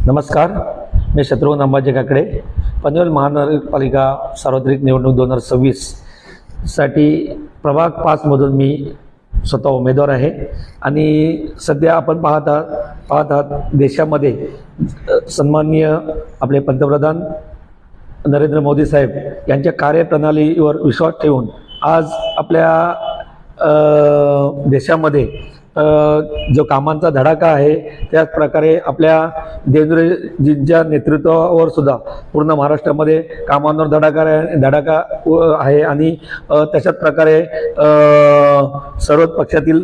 नमस्कार, मी शत्रुघ्न अंबाजी काकडे. पनवेल महानगरपालिका सार्वत्रिक निवडणूक 2026 साठी प्रभाग 5 मधून मी स्वतः उमेदवार आहे. आणि सध्या आपण पाहतात देशामध्ये सन्माननीय आपले पंतप्रधान नरेंद्र मोदी साहेब यांच्या कार्यप्रणालीवर विश्वास ठेवून आज आपल्या देशामध्ये जो कामांचा धडाका आहे त्याच प्रकारे आपल्या देवेंद्रजींच्या नेतृत्वावर सुद्धा पूर्ण महाराष्ट्रामध्ये कामांवर धडाका आहे. आणि तशाच प्रकारे सर्वच पक्षातील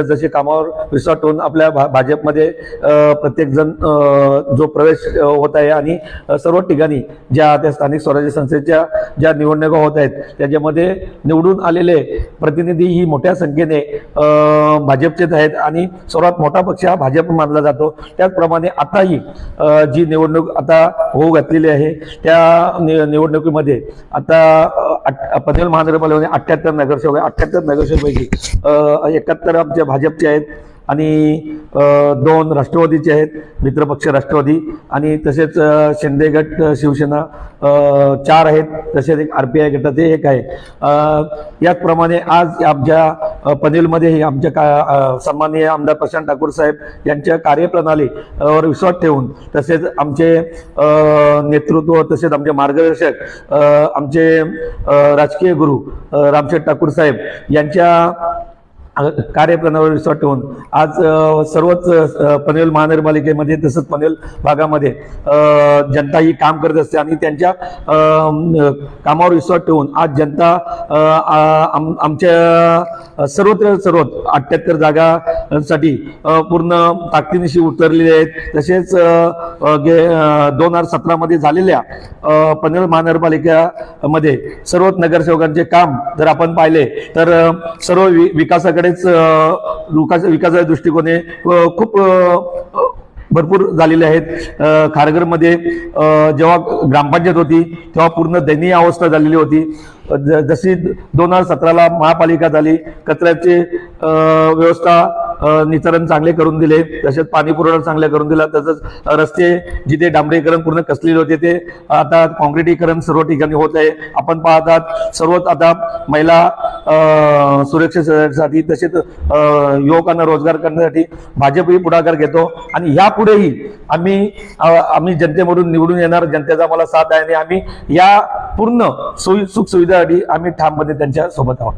जसे कामावर विश्वास ठेवून आपल्या भाजपमध्ये प्रत्येकजण जो प्रवेश होत आहे आणि सर्व ठिकाणी ज्या त्या स्थानिक स्वराज्य संस्थेच्या ज्या निवडणुका होत आहेत त्याच्यामध्ये निवडून आलेले प्रतिनिधी ही मोठ्या संख्येने भाजपचेच आहेत आणि सर्वात मोठा पक्ष हा भाजप मानला जातो. त्याचप्रमाणे आताही जी निवडणूक आता होऊ घातलेली आहे त्या निवडणुकीमध्ये आता पनवेल महानगरपालिकेमध्ये 78 नगरसेवक आहे. 78 नगरसेवकांपैकी 71 आमच्या भाजपचे आहेत आणि 2 राष्ट्रवादीचे आहेत, मित्रपक्ष राष्ट्रवादी, आणि तसेच शिंदे गट शिवसेना 4 आहेत, तसेच एक RPI गटाचे 1 आहे. याचप्रमाणे आज आमच्या पनवेलमध्ये आमच्या सन्माननीय आमदार प्रशांत ठाकूर साहेब यांच्या कार्यप्रणालीवर विश्वास ठेवून तसेच आमचे नेतृत्व तसेच आमचे मार्गदर्शक आमचे राजकीय गुरु रामशेठ ठाकूर साहेब यांच्या कार्यप्रणालीवर विश्वास ठेवून आज सर्वच पनवेल महानगरपालिकेमध्ये तसंच पनवेल भागामध्ये जनता ही काम करत असते आणि त्यांच्या कामावर विश्वास ठेवून आज जनता आमच्या सर्व 78 जागांसाठी पूर्ण ताकदीनिशी उतरलेले आहेत. तसेच 2017 मध्ये झालेल्या पनवेल महानगरपालिकेमध्ये सर्वच नगरसेवकांचे काम जर आपण पाहिले तर सर्व विकासासाच्या दृष्टिकोने खूप भरपूर झालेले आहेत. खारघरमध्ये जेव्हा ग्रामपंचायत होती तेव्हा पूर्ण दयनीय अवस्था झालेली होती. जशी 2017ला महापालिका झाली, कचऱ्याची व्यवस्था निचरण चांगले करून दिले, तसेच पाणी पुरवठा चांगले करून दिला, तसंच रस्ते जिथे डांबरीकरण पूर्ण कसलेले होते ते आता काँक्रिटीकरण सर्व ठिकाणी होत आहे. आपण पाहतात सर्वच आता महिला सुरक्षेसाठी तसेच युवकांना रोजगार करण्यासाठी भाजपही पुढाकार घेतो आणि यापुढेही आम्ही जनतेमधून निवडून येणार. जनतेचा मला साथ आहे आणि आम्ही या पूर्ण सुख सुविधासाठी आम्ही ठामपणे त्यांच्या सोबत आहोत.